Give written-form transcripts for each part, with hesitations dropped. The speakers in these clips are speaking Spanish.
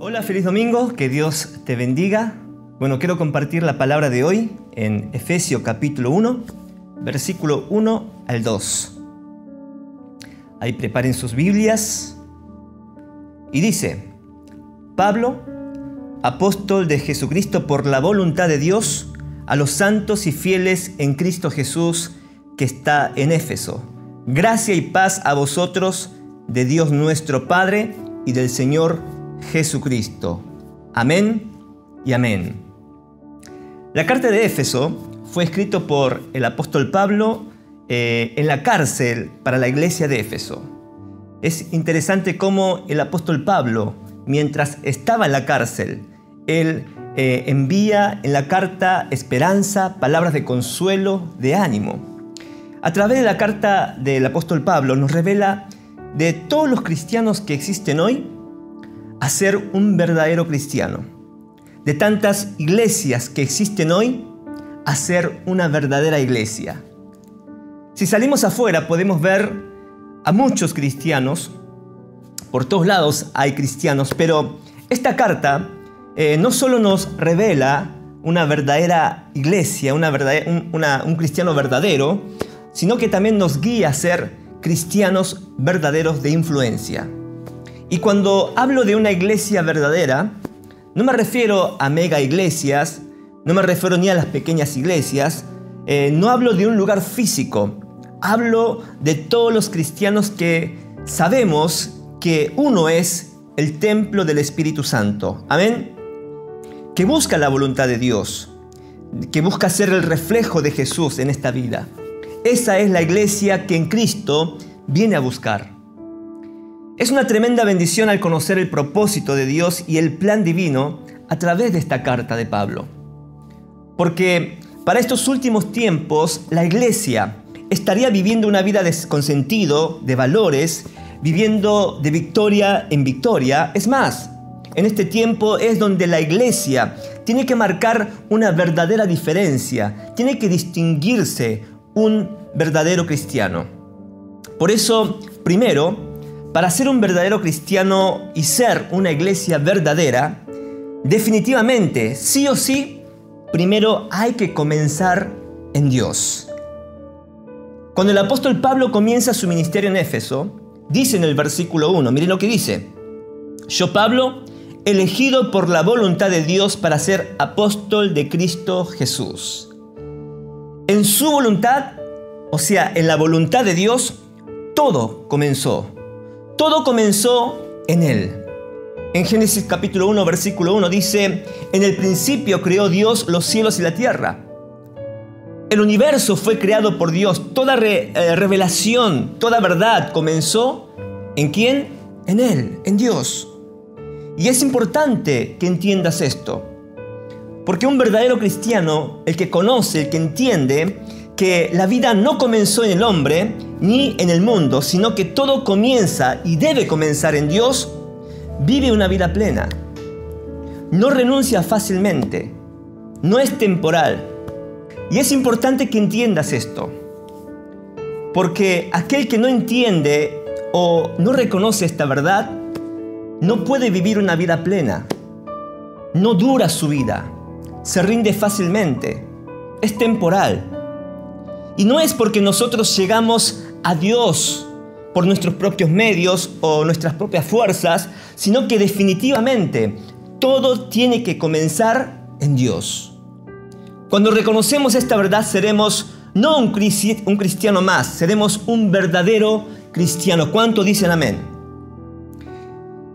Hola, feliz domingo, que Dios te bendiga. Bueno, quiero compartir la palabra de hoy en Efesios capítulo 1, versículo 1 al 2. Ahí preparen sus Biblias. Y dice: Pablo, apóstol de Jesucristo por la voluntad de Dios, a los santos y fieles en Cristo Jesús que está en Éfeso. Gracia y paz a vosotros, de Dios nuestro Padre y del Señor Jesucristo. Amén y amén. La carta de Éfeso fue escrita por el apóstol Pablo en la cárcel para la iglesia de Éfeso. Es interesante cómo el apóstol Pablo, mientras estaba en la cárcel, él envía en la carta esperanza, palabras de consuelo, de ánimo. A través de la carta del apóstol Pablo nos revela de todos los cristianos que existen hoy a ser un verdadero cristiano. De tantas iglesias que existen hoy a ser una verdadera iglesia. Si salimos afuera podemos ver a muchos cristianos. Por todos lados hay cristianos, pero esta carta no solo nos revela una verdadera iglesia, un cristiano verdadero, sino que también nos guía a ser cristianos verdaderos de influencia. Y cuando hablo de una iglesia verdadera, no me refiero a mega iglesias, no me refiero ni a las pequeñas iglesias, no hablo de un lugar físico, hablo de todos los cristianos que sabemos que uno es el templo del Espíritu Santo. Amén. Que busca la voluntad de Dios, que busca ser el reflejo de Jesús en esta vida. Esa es la iglesia que en Cristo viene a buscar. Es una tremenda bendición al conocer el propósito de Dios y el plan divino a través de esta carta de Pablo. Porque para estos últimos tiempos la iglesia estaría viviendo una vida con sentido, de valores, viviendo de victoria en victoria. Es más, en este tiempo es donde la iglesia tiene que marcar una verdadera diferencia, tiene que distinguirse un verdadero cristiano. Por eso, primero, para ser un verdadero cristiano y ser una iglesia verdadera, definitivamente, sí o sí, primero hay que comenzar en Dios. Cuando el apóstol Pablo comienza su ministerio en Éfeso, dice en el versículo 1, miren lo que dice: Yo, Pablo, elegido por la voluntad de Dios para ser apóstol de Cristo Jesús. En su voluntad, o sea, en la voluntad de Dios, todo comenzó. Todo comenzó en Él. En Génesis capítulo 1, versículo 1 dice: En el principio creó Dios los cielos y la tierra. El universo fue creado por Dios. Toda revelación, toda verdad comenzó ¿en quién? En Él, en Dios. Y es importante que entiendas esto. Porque un verdadero cristiano, el que conoce, el que entiende que la vida no comenzó en el hombre ni en el mundo, sino que todo comienza y debe comenzar en Dios, vive una vida plena. No renuncia fácilmente, no es temporal. Y es importante que entiendas esto, porque aquel que no entiende o no reconoce esta verdad, no puede vivir una vida plena. No dura su vida, se rinde fácilmente, es temporal. Y no es porque nosotros llegamos a Dios por nuestros propios medios o nuestras propias fuerzas, sino que definitivamente todo tiene que comenzar en Dios. Cuando reconocemos esta verdad, seremos no un cristiano más, seremos un verdadero cristiano. ¿Cuántos dicen amén?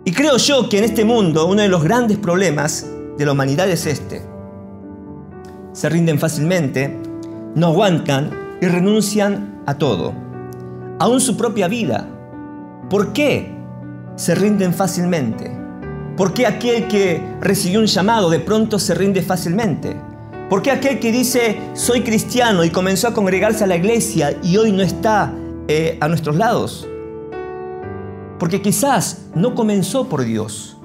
Y creo yo que en este mundo uno de los grandes problemas de la humanidad es este. Se rinden fácilmente, no aguantan y renuncian a todo, aún su propia vida. ¿Por qué se rinden fácilmente? ¿Por qué aquel que recibió un llamado de pronto se rinde fácilmente? ¿Por qué aquel que dice soy cristiano y comenzó a congregarse a la iglesia y hoy no está a nuestros lados? Porque quizás no comenzó por Dios.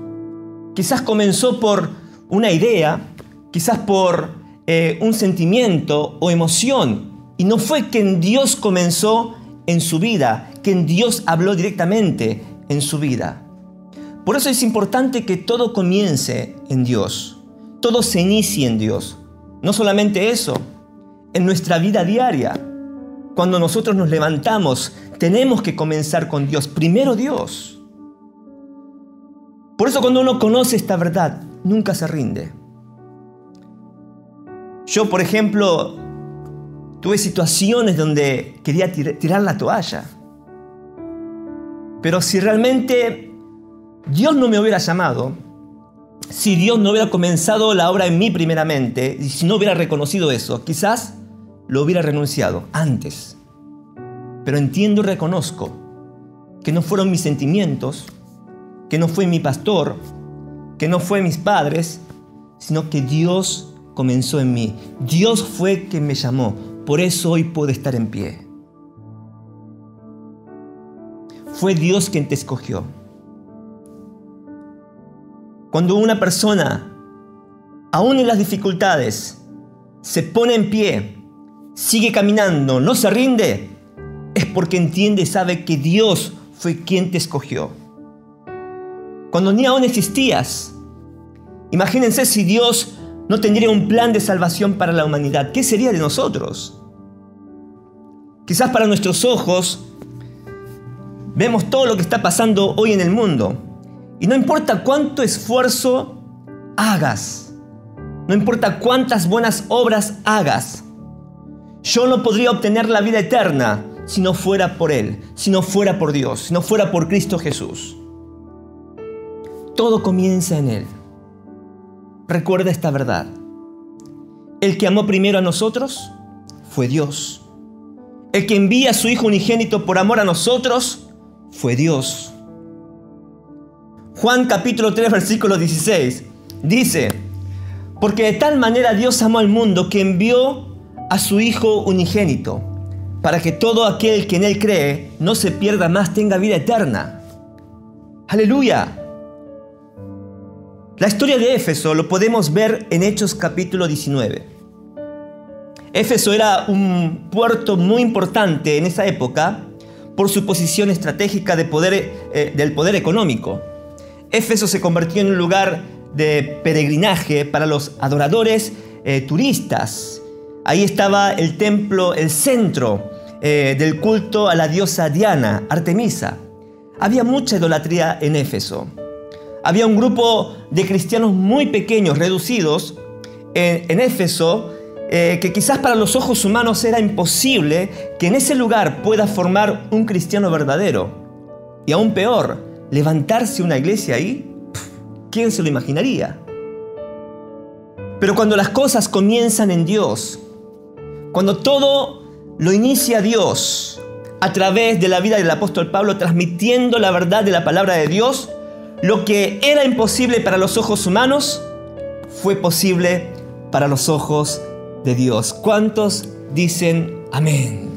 Quizás comenzó por una idea, quizás por un sentimiento o emoción. Y no fue que en Dios comenzó en su vida, que en Dios habló directamente en su vida. Por eso es importante que todo comience en Dios. Todo se inicie en Dios. No solamente eso, en nuestra vida diaria. Cuando nosotros nos levantamos, tenemos que comenzar con Dios. Primero Dios. Por eso cuando uno conoce esta verdad, nunca se rinde. Yo, por ejemplo, tuve situaciones donde quería tirar la toalla. Pero si realmente Dios no me hubiera llamado, si Dios no hubiera comenzado la obra en mí primeramente, y si no hubiera reconocido eso, quizás lo hubiera renunciado antes. Pero entiendo y reconozco que no fueron mis sentimientos, que no fue mi pastor, que no fue mis padres, sino que Dios comenzó en mí. Dios fue quien me llamó. Por eso hoy puedo estar en pie. Fue Dios quien te escogió. Cuando una persona, aún en las dificultades, se pone en pie, sigue caminando, no se rinde, es porque entiende y sabe que Dios fue quien te escogió. Cuando ni aún existías, imagínense si Dios no tendría un plan de salvación para la humanidad. ¿Qué sería de nosotros? Quizás para nuestros ojos vemos todo lo que está pasando hoy en el mundo. Y no importa cuánto esfuerzo hagas, no importa cuántas buenas obras hagas, yo no podría obtener la vida eterna si no fuera por Él, si no fuera por Dios, si no fuera por Cristo Jesús. Todo comienza en Él. Recuerda esta verdad. El que amó primero a nosotros fue Dios. El que envía a su Hijo unigénito por amor a nosotros fue Dios. Juan capítulo 3 versículo 16 dice: porque de tal manera Dios amó al mundo que envió a su Hijo unigénito, para que todo aquel que en Él cree no se pierda más, tenga vida eterna. ¡Aleluya! La historia de Éfeso lo podemos ver en Hechos capítulo 19. Éfeso era un puerto muy importante en esa época por su posición estratégica del poder económico. Éfeso se convirtió en un lugar de peregrinaje para los adoradores turistas. Ahí estaba el templo, el centro del culto a la diosa Diana, Artemisa. Había mucha idolatría en Éfeso. Había un grupo de cristianos muy pequeños, reducidos, en Éfeso, que quizás para los ojos humanos era imposible que en ese lugar pueda formar un cristiano verdadero. Y aún peor, levantarse una iglesia ahí, ¿quién se lo imaginaría? Pero cuando las cosas comienzan en Dios, cuando todo lo inicia Dios a través de la vida del apóstol Pablo, transmitiendo la verdad de la palabra de Dios, lo que era imposible para los ojos humanos fue posible para los ojos de Dios. ¿Cuántos dicen amén?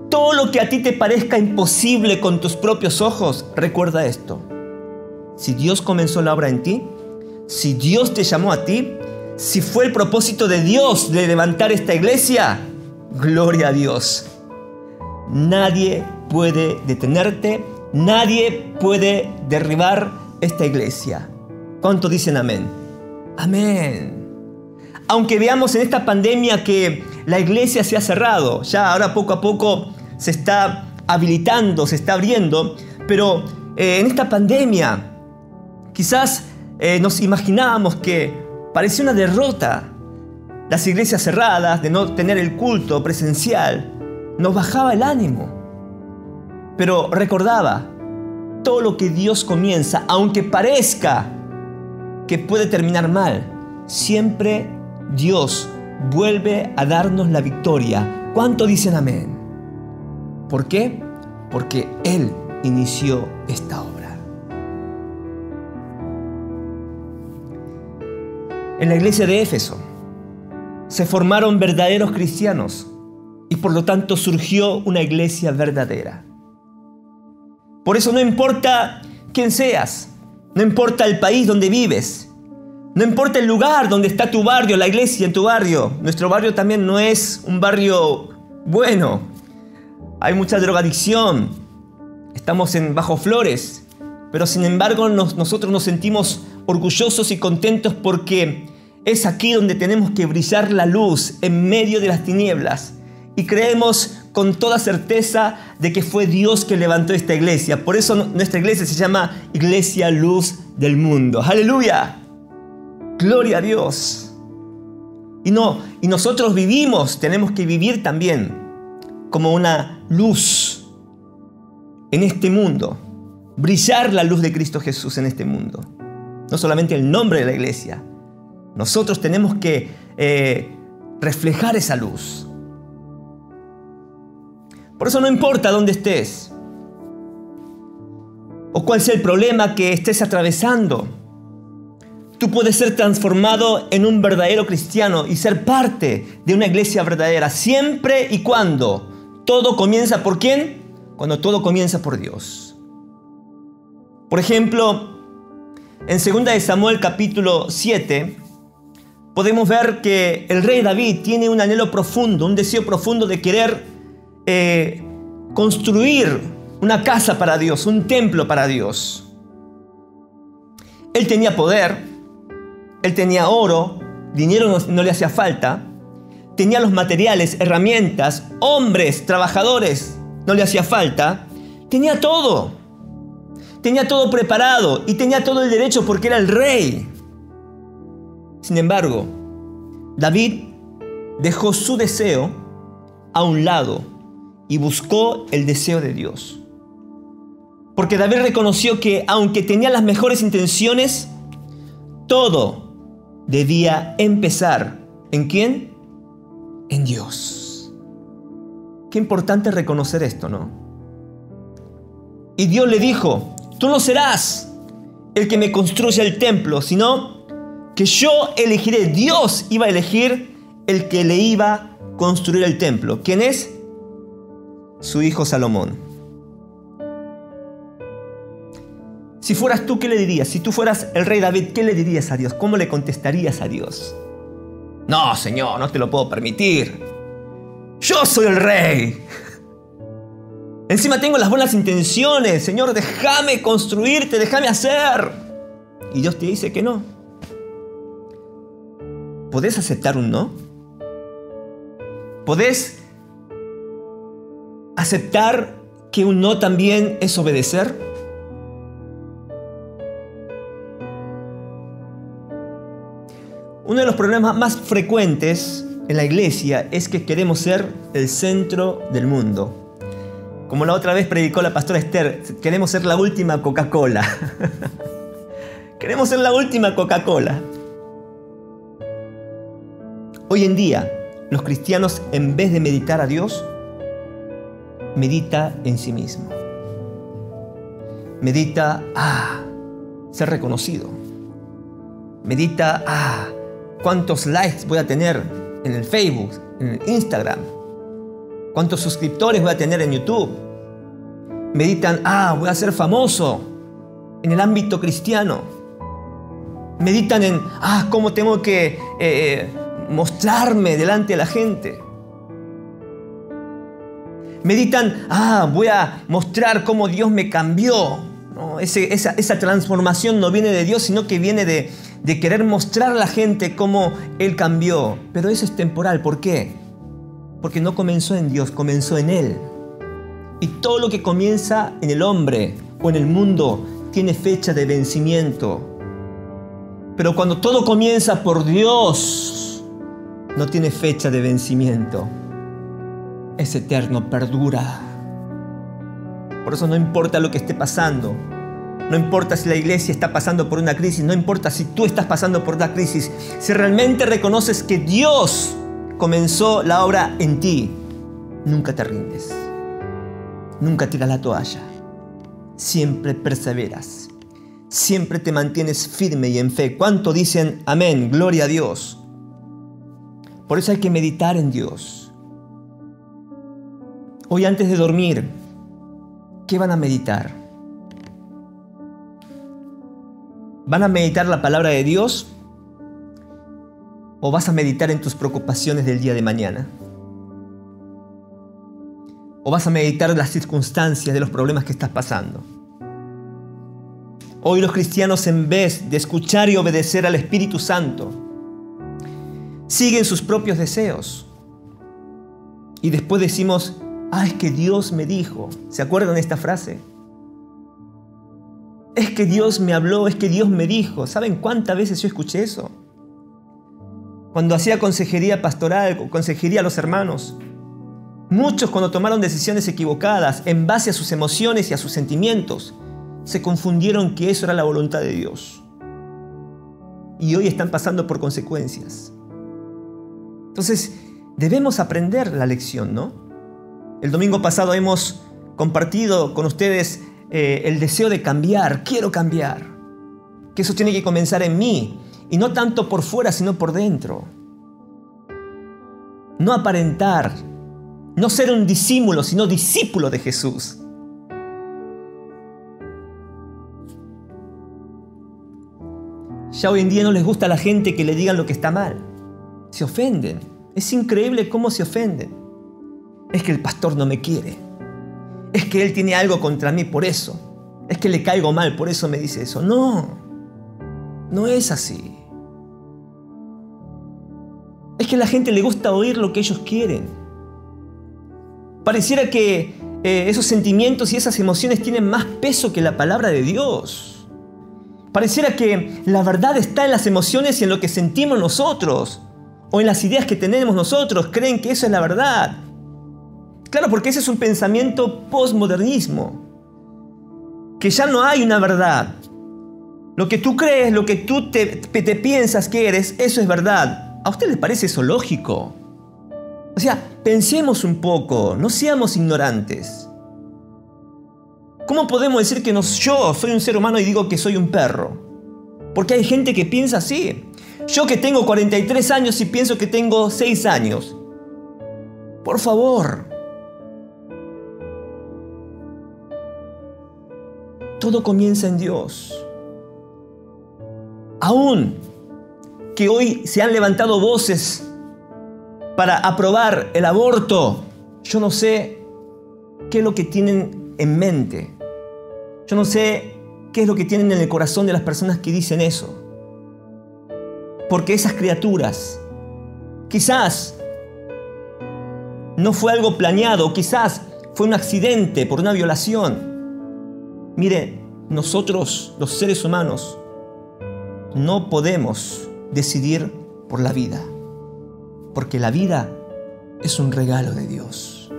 Todo lo que a ti te parezca imposible con tus propios ojos, recuerda esto. Si Dios comenzó la obra en ti, si Dios te llamó a ti, si fue el propósito de Dios de levantar esta iglesia, gloria a Dios. Nadie puede detenerte, nadie puede derribar esta iglesia. ¿Cuántos dicen amén? Amén. Aunque veamos en esta pandemia que la iglesia se ha cerrado, ya ahora poco a poco se está habilitando, se está abriendo, pero en esta pandemia quizás nos imaginábamos que parecía una derrota. Las iglesias cerradas, de no tener el culto presencial, nos bajaba el ánimo. Pero recordaba, todo lo que Dios comienza, aunque parezca que puede terminar mal, siempre Dios vuelve a darnos la victoria. ¿Cuánto dicen amén? ¿Por qué? Porque Él inició esta obra. En la iglesia de Éfeso se formaron verdaderos cristianos y por lo tanto surgió una iglesia verdadera. Por eso no importa quién seas, no importa el país donde vives, no importa el lugar donde está tu barrio, la iglesia en tu barrio. Nuestro barrio también no es un barrio bueno. Hay mucha drogadicción. Estamos en Bajo Flores. Pero sin embargo nosotros nos sentimos orgullosos y contentos porque es aquí donde tenemos que brillar la luz en medio de las tinieblas. Y creemos con toda certeza de que fue Dios que levantó esta iglesia. Por eso nuestra iglesia se llama Iglesia Luz del Mundo. ¡Aleluya! ¡Gloria a Dios! Y nosotros tenemos que vivir también como una luz en este mundo. Brillar la luz de Cristo Jesús en este mundo. No solamente el nombre de la iglesia. Nosotros tenemos que reflejar esa luz. Por eso no importa dónde estés o cuál sea el problema que estés atravesando. Tú puedes ser transformado en un verdadero cristiano y ser parte de una iglesia verdadera siempre y cuando todo comienza ¿por quién? Cuando todo comienza por Dios. Por ejemplo, en 2 Samuel capítulo 7 podemos ver que el rey David tiene un anhelo profundo, un deseo profundo de querer construir una casa para Dios, un templo para Dios. Él tenía poder, él tenía oro, dinero no le hacía falta, tenía los materiales, herramientas, hombres, trabajadores, no le hacía falta, tenía todo preparado y tenía todo el derecho porque era el rey. Sin embargo, David dejó su deseo a un lado y buscó el deseo de Dios. Porque David reconoció que aunque tenía las mejores intenciones, todo debía empezar ¿en quién? En Dios. Qué importante reconocer esto, ¿no? Y Dios le dijo: tú no serás el que me construya el templo, sino que yo elegiré. Dios iba a elegir el que le iba a construir el templo. ¿Quién es? Su hijo Salomón. Si fueras tú, ¿qué le dirías? Si tú fueras el rey David, ¿qué le dirías a Dios? ¿Cómo le contestarías a Dios? No, Señor, no te lo puedo permitir. Yo soy el rey. Encima tengo las buenas intenciones. Señor, déjame construirte, déjame hacer. Y Dios te dice que no. ¿Podés aceptar un no? ¿Podés aceptar que un no también es obedecer? Uno de los problemas más frecuentes en la iglesia es que queremos ser el centro del mundo. Como la otra vez predicó la pastora Esther, queremos ser la última Coca-Cola. Queremos ser la última Coca-Cola. Hoy en día, los cristianos, en vez de meditar a Dios, medita en sí mismo. Medita, ser reconocido. Medita, cuántos likes voy a tener en el Facebook, en el Instagram. Cuántos suscriptores voy a tener en YouTube. Meditan, voy a ser famoso en el ámbito cristiano. Meditan en, cómo tengo que mostrarme delante de la gente. Meditan, voy a mostrar cómo Dios me cambió. ¿No? Esa transformación no viene de Dios, sino que viene de querer mostrar a la gente cómo Él cambió. Pero eso es temporal. ¿Por qué? Porque no comenzó en Dios, comenzó en Él. Y todo lo que comienza en el hombre o en el mundo tiene fecha de vencimiento. Pero cuando todo comienza por Dios, no tiene fecha de vencimiento. Es eterno, perdura. Por eso no importa lo que esté pasando. No importa si la iglesia está pasando por una crisis. No importa si tú estás pasando por una crisis. Si realmente reconoces que Dios comenzó la obra en ti, nunca te rindes. Nunca tiras la toalla. Siempre perseveras. Siempre te mantienes firme y en fe. ¿Cuánto dicen amén? Gloria a Dios. Por eso hay que meditar en Dios. Hoy antes de dormir, ¿qué van a meditar? ¿Van a meditar la palabra de Dios? ¿O vas a meditar en tus preocupaciones del día de mañana? ¿O vas a meditar las circunstancias de los problemas que estás pasando? Hoy los cristianos, en vez de escuchar y obedecer al Espíritu Santo, siguen sus propios deseos. Y después decimos, es que Dios me dijo. ¿Se acuerdan de esta frase? Es que Dios me habló, es que Dios me dijo. ¿Saben cuántas veces yo escuché eso? Cuando hacía consejería pastoral o consejería a los hermanos, muchos, cuando tomaron decisiones equivocadas en base a sus emociones y a sus sentimientos, se confundieron que eso era la voluntad de Dios. Y hoy están pasando por consecuencias. Entonces, debemos aprender la lección, ¿no? El domingo pasado hemos compartido con ustedes el deseo de cambiar. Quiero cambiar. Que eso tiene que comenzar en mí. Y no tanto por fuera, sino por dentro. No aparentar. No ser un discípulo, sino discípulo de Jesús. Ya hoy en día no les gusta a la gente que le digan lo que está mal. Se ofenden. Es increíble cómo se ofenden. Es que el pastor no me quiere. Es que él tiene algo contra mí por eso. Es que le caigo mal, por eso me dice eso. No, no es así. Es que a la gente le gusta oír lo que ellos quieren. Pareciera que esos sentimientos y esas emociones tienen más peso que la palabra de Dios. Pareciera que la verdad está en las emociones y en lo que sentimos nosotros, o en las ideas que tenemos nosotros. Creen que eso es la verdad. Claro, porque ese es un pensamiento postmodernismo, que ya no hay una verdad. Lo que tú crees, lo que tú te piensas que eres, eso es verdad. ¿A usted le parece eso lógico? O sea, pensemos un poco, no seamos ignorantes. ¿Cómo podemos decir que yo soy un ser humano y digo que soy un perro? Porque hay gente que piensa así. Yo que tengo 43 años y pienso que tengo 6 años. Por favor. Todo comienza en Dios. Aún que hoy se han levantado voces para aprobar el aborto, yo no sé qué es lo que tienen en mente. Yo no sé qué es lo que tienen en el corazón de las personas que dicen eso. Porque esas criaturas, quizás no fue algo planeado, quizás fue un accidente por una violación. Mire, nosotros, los seres humanos, no podemos decidir por la vida, porque la vida es un regalo de Dios.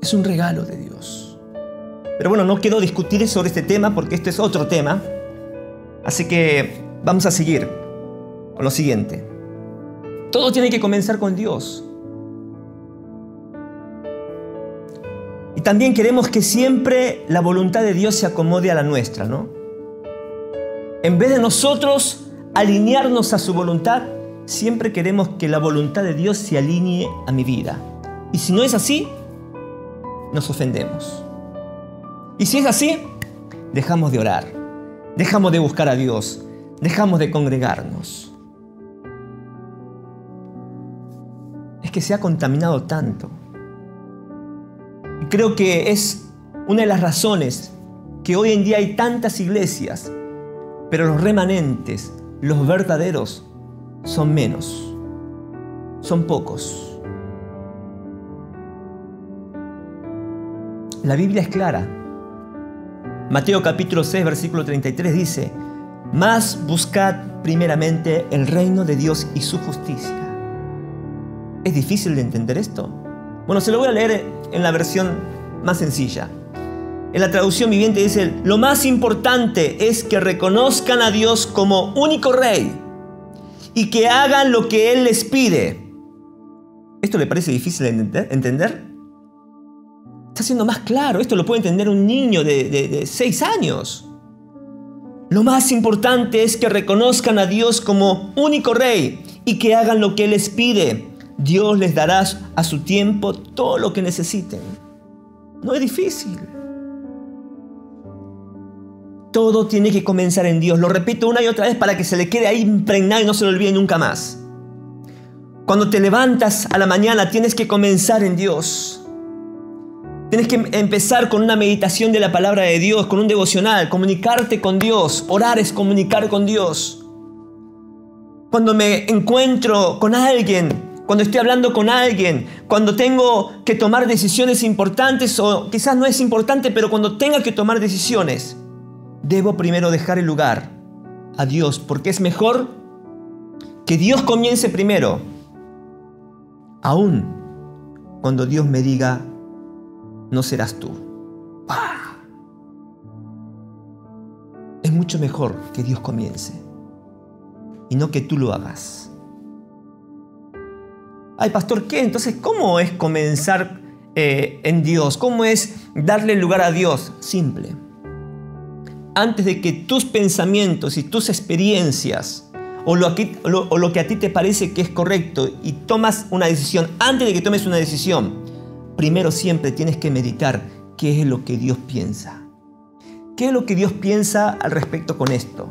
Es un regalo de Dios. Pero bueno, no quiero discutir sobre este tema porque este es otro tema. Así que vamos a seguir con lo siguiente. Todo tiene que comenzar con Dios. Y también queremos que siempre la voluntad de Dios se acomode a la nuestra, ¿no? En vez de nosotros alinearnos a su voluntad, siempre queremos que la voluntad de Dios se alinee a mi vida. Y si no es así, nos ofendemos. Y si es así, dejamos de orar, dejamos de buscar a Dios, dejamos de congregarnos. Es que se ha contaminado tanto. Y creo que es una de las razones que hoy en día hay tantas iglesias, pero los remanentes, los verdaderos, son menos, son pocos. La Biblia es clara. Mateo capítulo 6, versículo 33 dice: «Mas buscad primeramente el reino de Dios y su justicia». ¿Es difícil de entender esto? Bueno, se lo voy a leer en la versión más sencilla. En la traducción viviente dice: «Lo más importante es que reconozcan a Dios como único Rey y que hagan lo que Él les pide». ¿Esto le parece difícil de entender? Está siendo más claro. Esto lo puede entender un niño de 6 años. Lo más importante es que reconozcan a Dios como único Rey y que hagan lo que Él les pide. Dios les dará a su tiempo todo lo que necesiten. No es difícil. Todo tiene que comenzar en Dios. Lo repito una y otra vez para que se le quede ahí impregnado y no se lo olvide nunca más. Cuando te levantas a la mañana tienes que comenzar en Dios. Tienes que empezar con una meditación de la palabra de Dios, con un devocional, comunicarte con Dios. Orar es comunicar con Dios. Cuando me encuentro con alguien, cuando estoy hablando con alguien, cuando tengo que tomar decisiones importantes, o quizás no es importante, pero cuando tenga que tomar decisiones, debo primero dejar el lugar a Dios, porque es mejor que Dios comience primero, aún cuando Dios me diga, no serás tú. ¡Pah! Es mucho mejor que Dios comience y no que tú lo hagas. Ay, pastor, ¿qué? Entonces, ¿cómo es comenzar en Dios? ¿Cómo es darle lugar a Dios? Simple. Antes de que tus pensamientos y tus experiencias o lo que a ti te parece que es correcto y tomas una decisión, antes de que tomes una decisión, primero siempre tienes que meditar qué es lo que Dios piensa. ¿Qué es lo que Dios piensa al respecto con esto?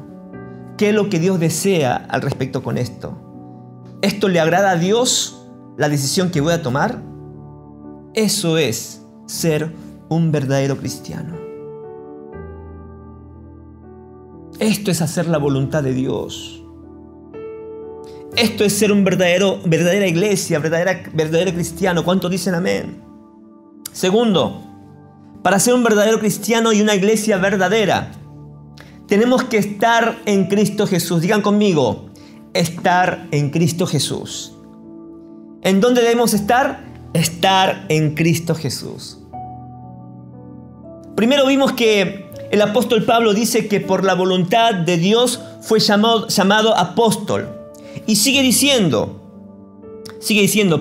¿Qué es lo que Dios desea al respecto con esto? ¿Esto le agrada a Dios, la decisión que voy a tomar? Eso es ser un verdadero cristiano. Esto es hacer la voluntad de Dios. Esto es ser un verdadera iglesia, verdadero cristiano. ¿Cuántos dicen amén? Segundo, para ser un verdadero cristiano y una iglesia verdadera, tenemos que estar en Cristo Jesús. Digan conmigo, estar en Cristo Jesús. ¿En dónde debemos estar? Estar en Cristo Jesús. Primero vimos que el apóstol Pablo dice que por la voluntad de Dios fue llamado apóstol. Y sigue diciendo,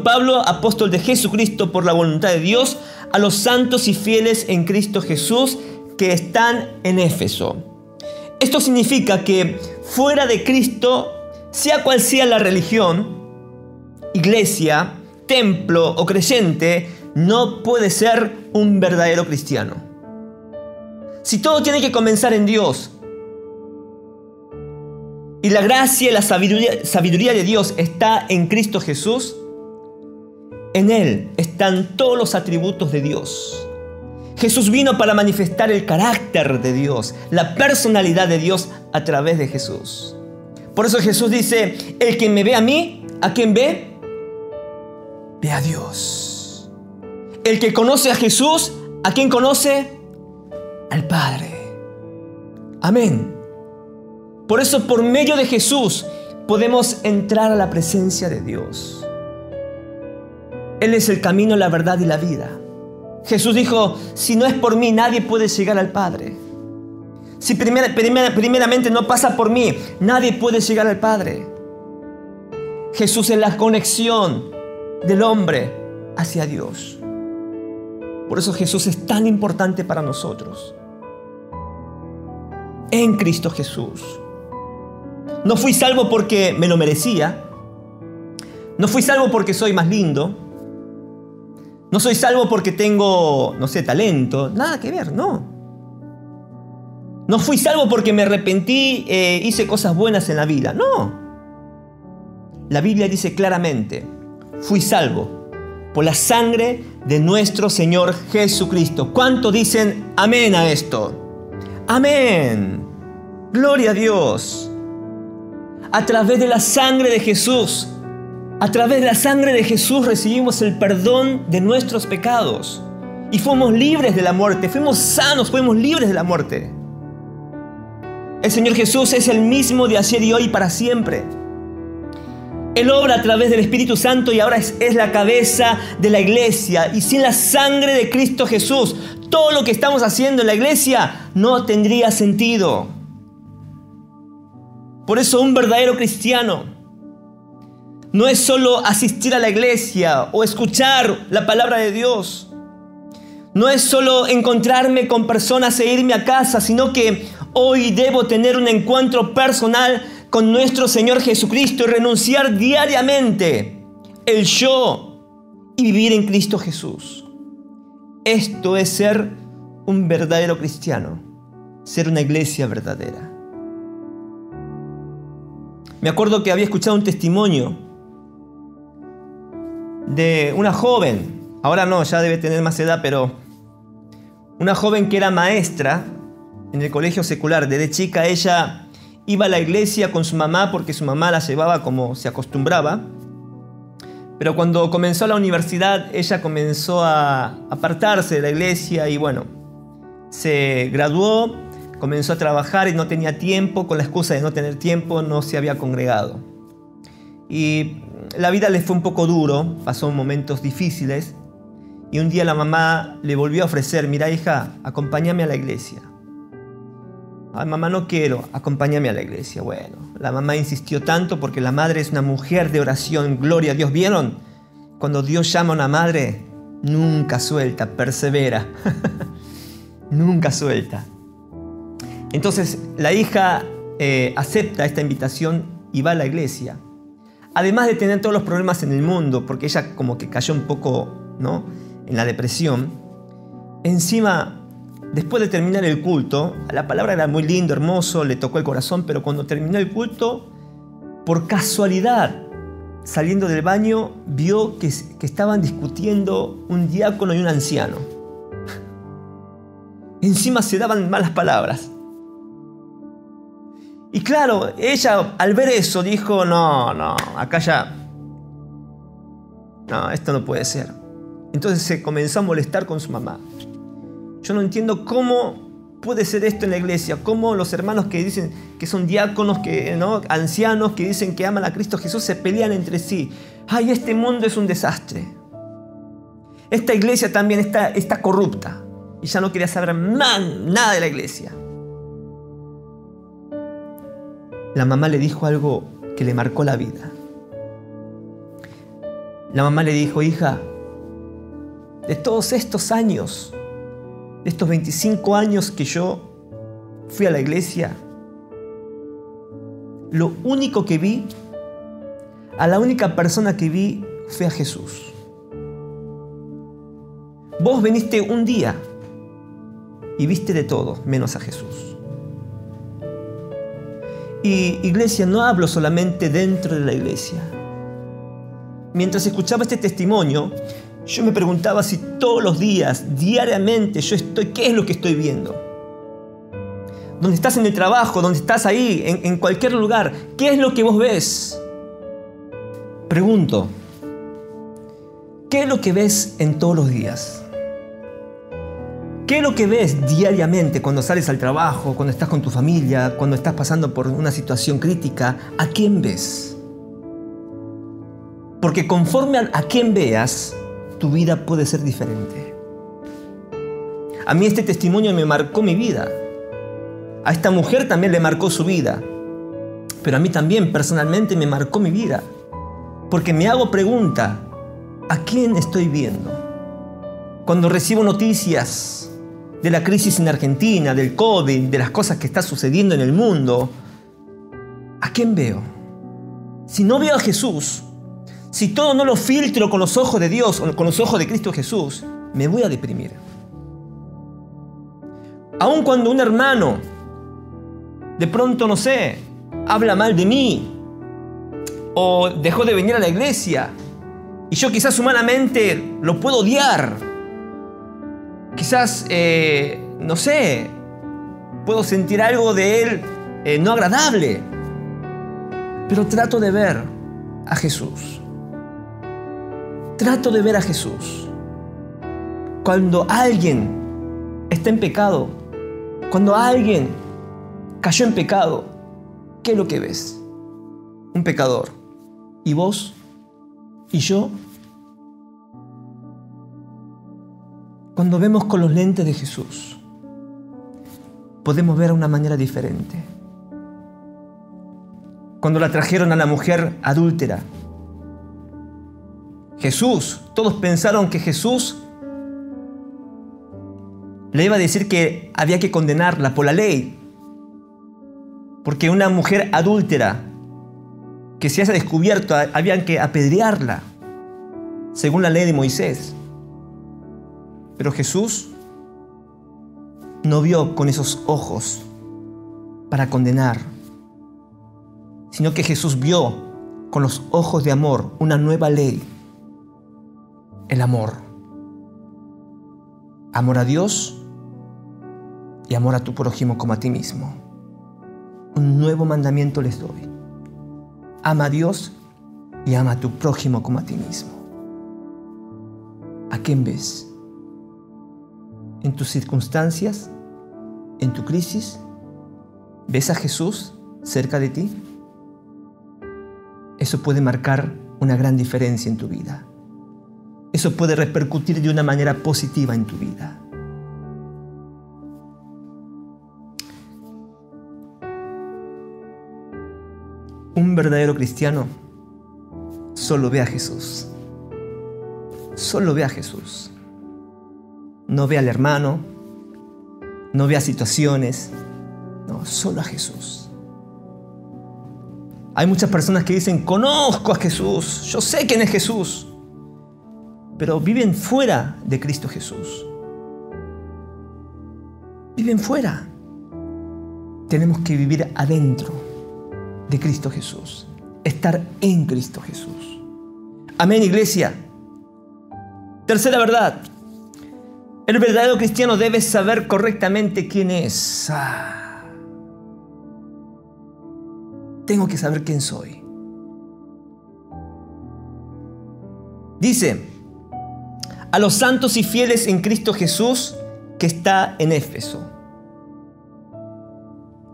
Pablo, apóstol de Jesucristo por la voluntad de Dios, a los santos y fieles en Cristo Jesús que están en Éfeso. Esto significa que fuera de Cristo, sea cual sea la religión, iglesia, templo o creyente, no puede ser un verdadero cristiano. Si todo tiene que comenzar en Dios, y la gracia y la sabiduría de Dios está en Cristo Jesús, en Él están todos los atributos de Dios. Jesús vino para manifestar el carácter de Dios, la personalidad de Dios a través de Jesús. Por eso Jesús dice, el que me ve a mí, ¿a quién ve? Ve a Dios. El que conoce a Jesús, ¿a quién conoce? Al Padre. Amén. Por eso, por medio de Jesús, podemos entrar a la presencia de Dios. Él es el camino, la verdad y la vida. Jesús dijo, si no es por mí, nadie puede llegar al Padre. Si primeramente no pasa por mí, nadie puede llegar al Padre. Jesús es la conexión del hombre hacia Dios. Por eso Jesús es tan importante para nosotros. En Cristo Jesús. No fui salvo porque me lo merecía. No fui salvo porque soy más lindo. No soy salvo porque tengo, talento. Nada que ver, no. No fui salvo porque me arrepentí, hice cosas buenas en la vida. No. La Biblia dice claramente, fui salvo por la sangre de nuestro Señor Jesucristo. ¿Cuántos dicen amén a esto? Amén. Gloria a Dios. A través de la sangre de Jesús, recibimos el perdón de nuestros pecados. Y fuimos libres de la muerte, fuimos sanos, fuimos libres de la muerte. El Señor Jesús es el mismo de ayer y hoy y para siempre. Él obra a través del Espíritu Santo y ahora es la cabeza de la iglesia. Y sin la sangre de Cristo Jesús, todo lo que estamos haciendo en la iglesia no tendría sentido. Por eso un verdadero cristiano no es solo asistir a la iglesia o escuchar la palabra de Dios. No es solo encontrarme con personas e irme a casa, sino que hoy debo tener un encuentro personal con nuestro Señor Jesucristo y renunciar diariamente el yo y vivir en Cristo Jesús. Esto es ser un verdadero cristiano, ser una iglesia verdadera. Me acuerdo que había escuchado un testimonio de una joven, ahora no, ya debe tener más edad, pero Una joven que era maestra en el colegio secular. Desde chica ella iba a la iglesia con su mamá porque su mamá la llevaba como se acostumbraba. Pero cuando comenzó la universidad, ella comenzó a apartarse de la iglesia y bueno, se graduó, comenzó a trabajar y no tenía tiempo. Con la excusa de no tener tiempo, no se había congregado. Y la vida le fue un poco duro, pasó momentos difíciles. Y un día la mamá le volvió a ofrecer: mira, hija, acompáñame a la iglesia. Ay, mamá, no quiero, acompáñame a la iglesia. Bueno, la mamá insistió tanto porque la madre es una mujer de oración, gloria a Dios. ¿Vieron? Cuando Dios llama a una madre, nunca suelta, persevera. Nunca suelta. Entonces la hija acepta esta invitación y va a la iglesia. Además de tener todos los problemas en el mundo, porque ella como que cayó un poco, ¿no?, en la depresión. Encima, después de terminar el culto, la palabra era muy lindo, hermoso, le tocó el corazón, pero cuando terminó el culto, por casualidad, saliendo del baño, vio que estaban discutiendo un diácono y un anciano. Encima se daban malas palabras. Y claro, ella al ver eso dijo: no, acá ya... No, esto no puede ser. Entonces se comenzó a molestar con su mamá. Yo no entiendo cómo puede ser esto en la iglesia. Cómo los hermanos que dicen que son diáconos, ¿no?, ancianos que dicen que aman a Cristo Jesús, se pelean entre sí. Ay, este mundo es un desastre. Esta iglesia también está corrupta. Y ya no quería saber nada de la iglesia. La mamá le dijo algo que le marcó la vida. La mamá le dijo: hija, de todos estos años, de estos 25 años que yo fui a la iglesia, lo único que vi, a la única persona que vi, fue a Jesús. Vos viniste un día y viste de todo menos a Jesús. Y iglesia, no hablo solamente dentro de la iglesia. Mientras escuchaba este testimonio, yo me preguntaba si todos los días, diariamente, ¿qué es lo que estoy viendo? Donde estás en el trabajo, donde estás ahí, en cualquier lugar, ¿qué es lo que vos ves? Pregunto, ¿qué es lo que ves en todos los días? ¿Qué es lo que ves diariamente cuando sales al trabajo, cuando estás con tu familia, cuando estás pasando por una situación crítica? ¿A quién ves? Porque conforme a quién veas, tu vida puede ser diferente. A mí este testimonio me marcó mi vida. A esta mujer también le marcó su vida. Pero a mí también personalmente me marcó mi vida. Porque me hago pregunta: ¿a quién estoy viendo? Cuando recibo noticias de la crisis en Argentina, del COVID, de las cosas que están sucediendo en el mundo, ¿a quién veo? Si no veo a Jesús, si todo no lo filtro con los ojos de Dios o con los ojos de Cristo Jesús, me voy a deprimir. Aun cuando un hermano, de pronto, no sé, habla mal de mí, o dejó de venir a la iglesia, y yo quizás humanamente lo puedo odiar. Quizás, no sé, puedo sentir algo de él no agradable. Pero trato de ver a Jesús. Trato de ver a Jesús. Cuando alguien está en pecado, cuando alguien cayó en pecado, ¿qué es lo que ves? Un pecador. ¿Y vos? ¿Y yo? Cuando vemos con los lentes de Jesús, podemos ver de una manera diferente. Cuando la trajeron a la mujer adúltera, Jesús, todos pensaron que Jesús le iba a decir que había que condenarla por la ley, porque una mujer adúltera que se haya descubierto, habían que apedrearla, según la ley de Moisés. Pero Jesús no vio con esos ojos para condenar, sino que Jesús vio con los ojos de amor una nueva ley, el amor. Amor a Dios y amor a tu prójimo como a ti mismo. Un nuevo mandamiento les doy. Ama a Dios y ama a tu prójimo como a ti mismo. ¿A quién ves? ¿En tus circunstancias? ¿En tu crisis? ¿Ves a Jesús cerca de ti? Eso puede marcar una gran diferencia en tu vida. Eso puede repercutir de una manera positiva en tu vida. Un verdadero cristiano solo ve a Jesús. Solo ve a Jesús. No ve al hermano, no ve a situaciones, no, solo a Jesús. Hay muchas personas que dicen, conozco a Jesús, yo sé quién es Jesús, pero viven fuera de Cristo Jesús. Viven fuera. Tenemos que vivir adentro de Cristo Jesús, estar en Cristo Jesús. Amén, iglesia. Tercera verdad. El verdadero cristiano debe saber correctamente quién es. Tengo que saber quién soy. Dice, a los santos y fieles en Cristo Jesús que está en Éfeso.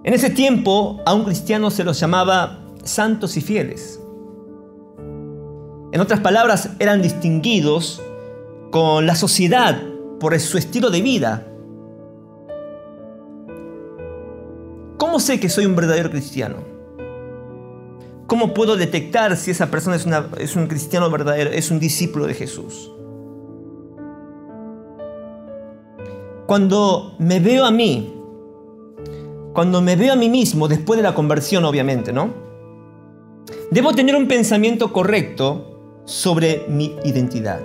En ese tiempo a un cristiano se los llamaba santos y fieles. En otras palabras, eran distinguidos con la sociedad por su estilo de vida. ¿Cómo sé que soy un verdadero cristiano? ¿Cómo puedo detectar si esa persona es un cristiano verdadero, es un discípulo de Jesús? Cuando me veo a mí mismo, después de la conversión, obviamente, ¿no? Debo tener un pensamiento correcto sobre mi identidad.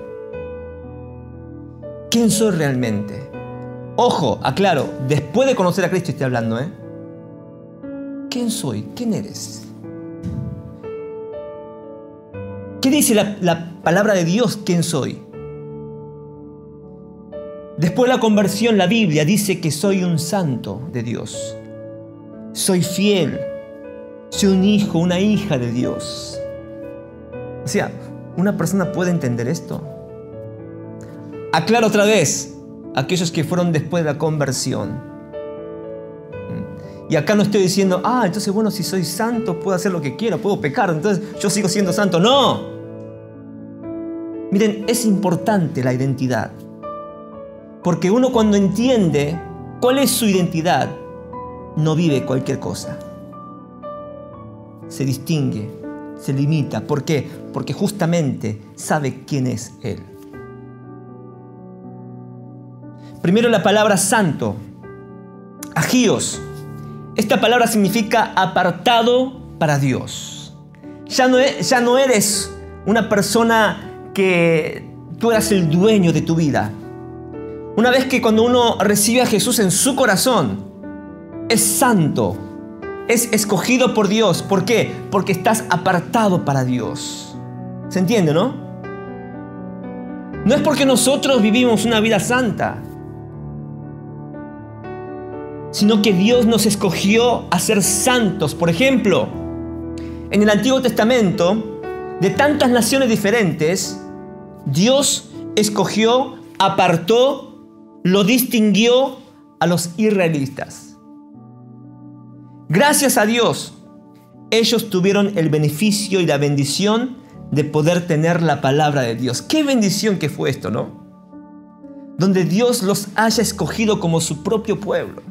¿Quién soy realmente? Ojo, aclaro, después de conocer a Cristo estoy hablando, ¿eh? ¿Quién soy? ¿Quién eres? ¿Qué dice la palabra de Dios? ¿Quién soy? Después de la conversión, la Biblia dice que soy un santo de Dios. Soy fiel. Soy un hijo, una hija de Dios. O sea, ¿una persona puede entender esto? Aclaro otra vez, aquellos que fueron después de la conversión. Y acá no estoy diciendo, entonces bueno, si soy santo puedo hacer lo que quiera, puedo pecar, entonces yo sigo siendo santo. ¡No! Miren, es importante la identidad. Porque uno cuando entiende cuál es su identidad, no vive cualquier cosa. Se distingue, se limita. ¿Por qué? Porque justamente sabe quién es Él. Primero la palabra santo, agíos. Esta palabra significa apartado para Dios. Ya no eres una persona que tú eras el dueño de tu vida. Una vez que cuando uno recibe a Jesús en su corazón, es santo, es escogido por Dios. ¿Por qué? Porque estás apartado para Dios. ¿Se entiende, no? No es porque nosotros vivimos una vida santa, sino que Dios nos escogió a ser santos. Por ejemplo, en el Antiguo Testamento, de tantas naciones diferentes, Dios escogió, apartó, lo distinguió a los israelitas. Gracias a Dios, ellos tuvieron el beneficio y la bendición de poder tener la palabra de Dios. ¡Qué bendición que fue esto!, ¿no? Donde Dios los haya escogido como su propio pueblo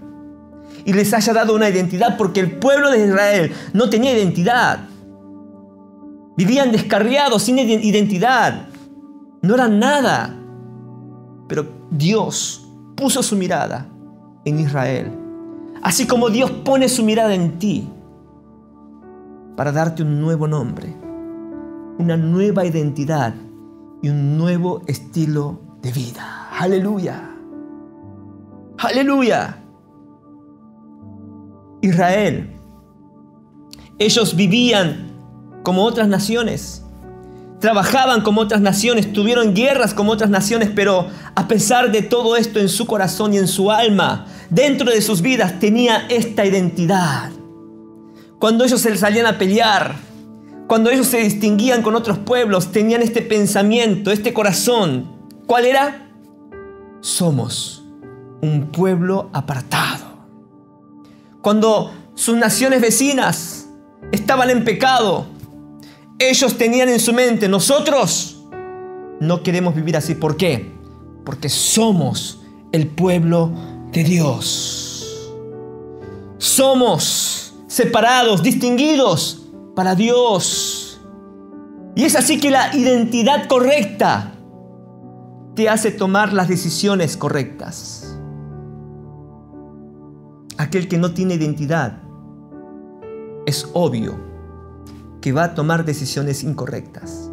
y les haya dado una identidad, porque el pueblo de Israel no tenía identidad. Vivían descarriados, sin identidad. No eran nada. Pero Dios puso su mirada en Israel. Así como Dios pone su mirada en ti para darte un nuevo nombre, una nueva identidad y un nuevo estilo de vida. ¡Aleluya! ¡Aleluya! Israel, ellos vivían como otras naciones, trabajaban como otras naciones, tuvieron guerras como otras naciones, pero a pesar de todo esto en su corazón y en su alma, dentro de sus vidas tenía esta identidad. Cuando ellos se salían a pelear, cuando ellos se distinguían con otros pueblos, tenían este pensamiento, este corazón. ¿Cuál era? Somos un pueblo apartado. Cuando sus naciones vecinas estaban en pecado, ellos tenían en su mente, nosotros no queremos vivir así. ¿Por qué? Porque somos el pueblo de Dios. Somos separados, distinguidos para Dios. Y es así que la identidad correcta te hace tomar las decisiones correctas. Aquel que no tiene identidad, es obvio que va a tomar decisiones incorrectas.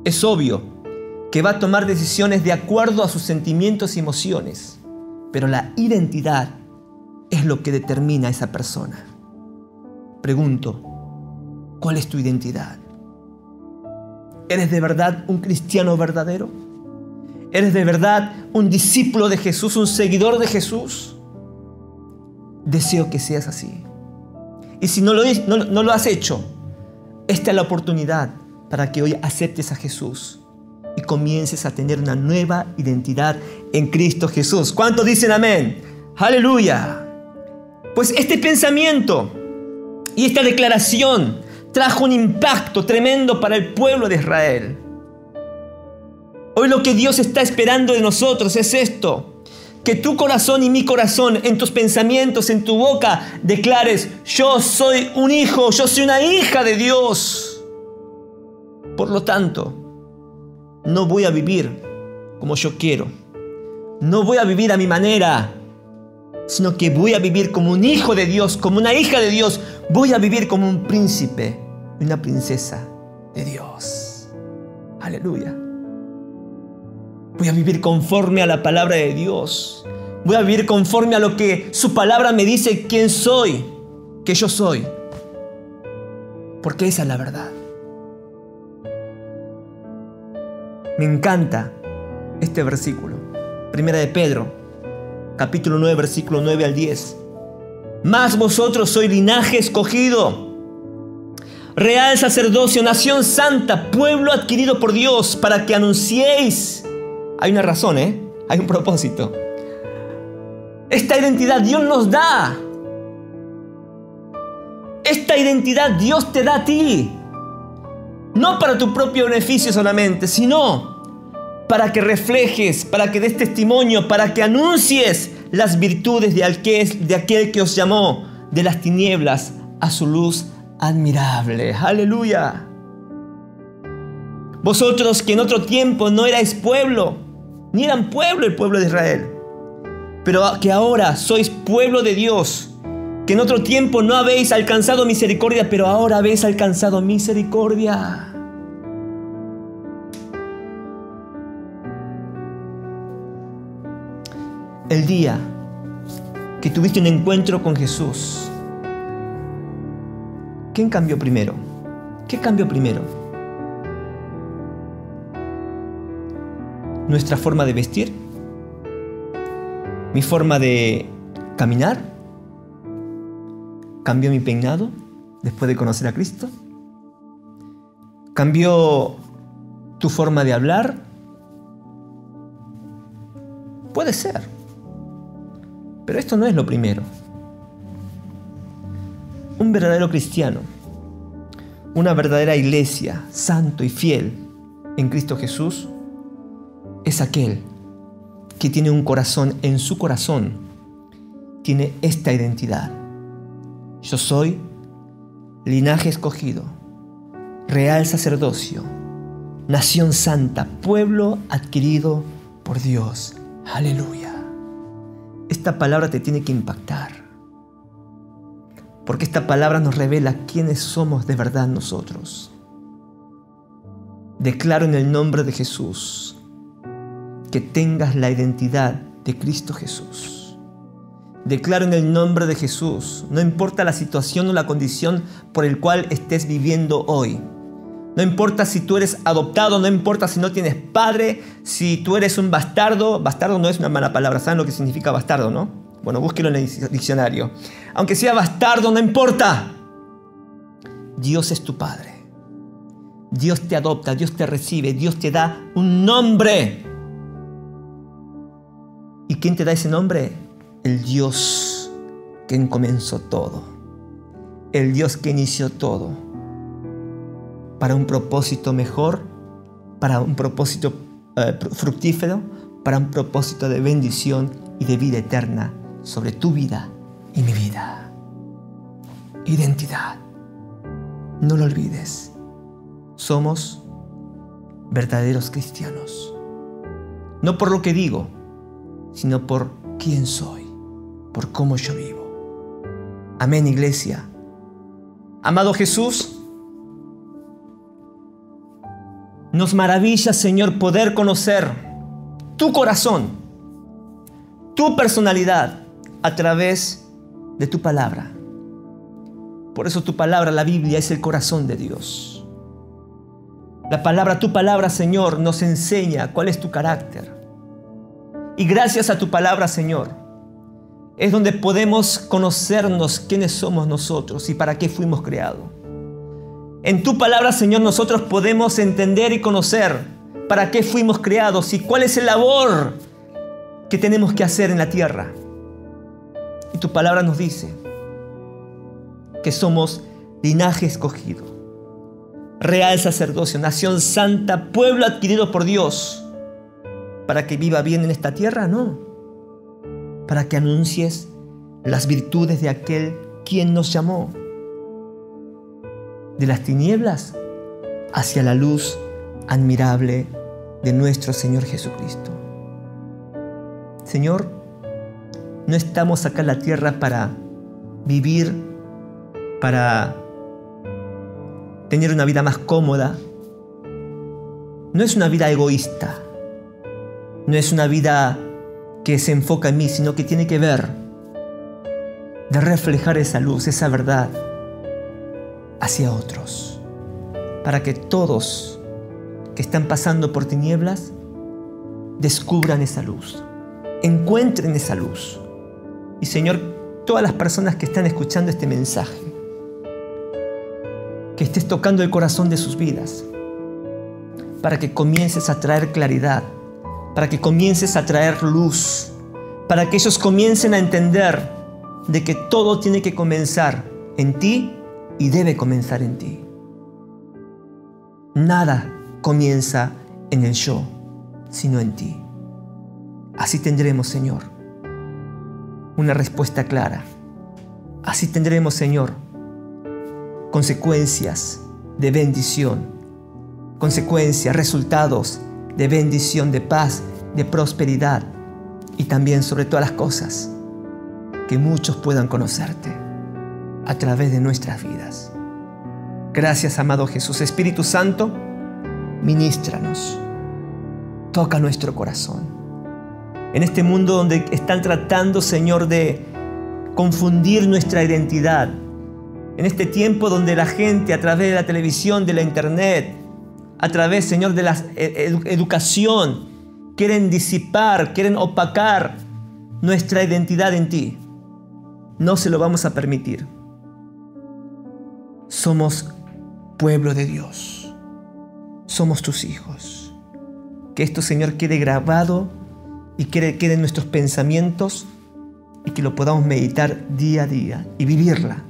Es obvio que va a tomar decisiones de acuerdo a sus sentimientos y emociones. Pero la identidad es lo que determina a esa persona. Pregunto, ¿cuál es tu identidad? ¿Eres de verdad un cristiano verdadero? ¿Eres de verdad un discípulo de Jesús, un seguidor de Jesús? Deseo que seas así. Y si no lo has hecho, esta es la oportunidad para que hoy aceptes a Jesús y comiences a tener una nueva identidad en Cristo Jesús. ¿Cuántos dicen amén? ¡Aleluya! Pues este pensamiento y esta declaración trajo un impacto tremendo para el pueblo de Israel. Hoy lo que Dios está esperando de nosotros es esto: que tu corazón y mi corazón, en tus pensamientos, en tu boca, declares: yo soy un hijo, yo soy una hija de Dios. Por lo tanto, no voy a vivir como yo quiero. No voy a vivir a mi manera, sino que voy a vivir como un hijo de Dios, como una hija de Dios. Voy a vivir como un príncipe y una princesa de Dios. Aleluya. Voy a vivir conforme a la palabra de Dios. Voy a vivir conforme a lo que su palabra me dice quién soy, que yo soy. Porque esa es la verdad. Me encanta este versículo. Primera de Pedro, capítulo 9, versículo 9 al 10. Mas vosotros sois linaje escogido, real sacerdocio, nación santa, pueblo adquirido por Dios, para que anunciéis. Hay una razón, hay un propósito. Esta identidad Dios nos da. Esta identidad Dios te da a ti. No para tu propio beneficio solamente, sino para que reflejes, para que des testimonio, para que anuncies las virtudes de aquel que os llamó de las tinieblas a su luz admirable. ¡Aleluya! Vosotros que en otro tiempo no erais pueblo, ni eran pueblo el pueblo de Israel, pero que ahora sois pueblo de Dios, que en otro tiempo no habéis alcanzado misericordia, pero ahora habéis alcanzado misericordia. El día que tuviste un encuentro con Jesús, ¿quién cambió primero? ¿Qué cambió primero? ¿Nuestra forma de vestir? ¿Mi forma de caminar? ¿Cambió mi peinado después de conocer a Cristo? ¿Cambió tu forma de hablar? Puede ser. Pero esto no es lo primero. Un verdadero cristiano, una verdadera iglesia, santo y fiel en Cristo Jesús, es aquel que tiene un corazón, en su corazón tiene esta identidad. Yo soy linaje escogido, real sacerdocio, nación santa, pueblo adquirido por Dios. Aleluya. Esta palabra te tiene que impactar, porque esta palabra nos revela quiénes somos de verdad nosotros. Declaro en el nombre de Jesús que tengas la identidad de Cristo Jesús. Declaro en el nombre de Jesús, no importa la situación o la condición por el cual estés viviendo hoy. No importa si tú eres adoptado, no importa si no tienes padre, si tú eres un bastardo. Bastardo no es una mala palabra, ¿saben lo que significa bastardo, no? Bueno, búsquelo en el diccionario. Aunque sea bastardo, no importa. Dios es tu Padre. Dios te adopta, Dios te recibe, Dios te da un nombre. ¿Y quién te da ese nombre? El Dios que comenzó todo. El Dios que inició todo. Para un propósito mejor, para un propósito fructífero, para un propósito de bendición y de vida eterna sobre tu vida y mi vida. Identidad. No lo olvides. Somos verdaderos cristianos. No por lo que digo, sino por quién soy, por cómo yo vivo. Amén, iglesia. Amado Jesús, nos maravilla, Señor, poder conocer tu corazón, tu personalidad a través de tu palabra. Por eso tu palabra, la Biblia, es el corazón de Dios. La palabra, tu palabra, Señor, nos enseña cuál es tu carácter. Y gracias a tu palabra, Señor, es donde podemos conocernos quiénes somos nosotros y para qué fuimos creados. En tu palabra, Señor, nosotros podemos entender y conocer para qué fuimos creados y cuál es el labor que tenemos que hacer en la tierra. Y tu palabra nos dice que somos linaje escogido, real sacerdocio, nación santa, pueblo adquirido por Dios. ¿Para que viva bien en esta tierra? No. Para que anuncies las virtudes de aquel quien nos llamó de las tinieblas hacia la luz admirable de nuestro Señor Jesucristo. Señor, no estamos acá en la tierra para vivir, para tener una vida más cómoda. No es una vida egoísta. No es una vida que se enfoca en mí, sino que tiene que ver de reflejar esa luz, esa verdad hacia otros. Para que todos que están pasando por tinieblas descubran esa luz, encuentren esa luz. Y Señor, todas las personas que están escuchando este mensaje, que estés tocando el corazón de sus vidas, para que comiences a traer claridad, para que comiences a traer luz, para que ellos comiencen a entender de que todo tiene que comenzar en ti y debe comenzar en ti. Nada comienza en el yo, sino en ti. Así tendremos, Señor, una respuesta clara. Así tendremos, Señor, consecuencias de bendición, consecuencias, resultados de bendición, de paz, de prosperidad y también, sobre todas las cosas, que muchos puedan conocerte a través de nuestras vidas. Gracias, amado Jesús. Espíritu Santo, ministranos, toca nuestro corazón. En este mundo donde están tratando, Señor, de confundir nuestra identidad, en este tiempo donde la gente a través de la televisión, de la internet, a través, Señor, de la educación, quieren disipar, quieren opacar nuestra identidad en ti. No se lo vamos a permitir. Somos pueblo de Dios. Somos tus hijos. Que esto, Señor, quede grabado y quede en nuestros pensamientos y que lo podamos meditar día a día y vivirla.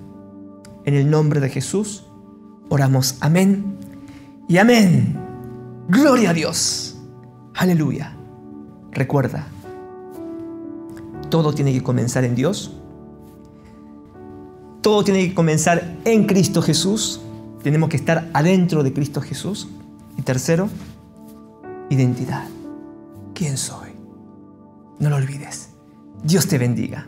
En el nombre de Jesús oramos. Amén y amén. Gloria a Dios. Aleluya. Recuerda, todo tiene que comenzar en Dios. Todo tiene que comenzar en Cristo Jesús. Tenemos que estar adentro de Cristo Jesús. Y tercero, identidad. ¿Quién soy? No lo olvides. Dios te bendiga.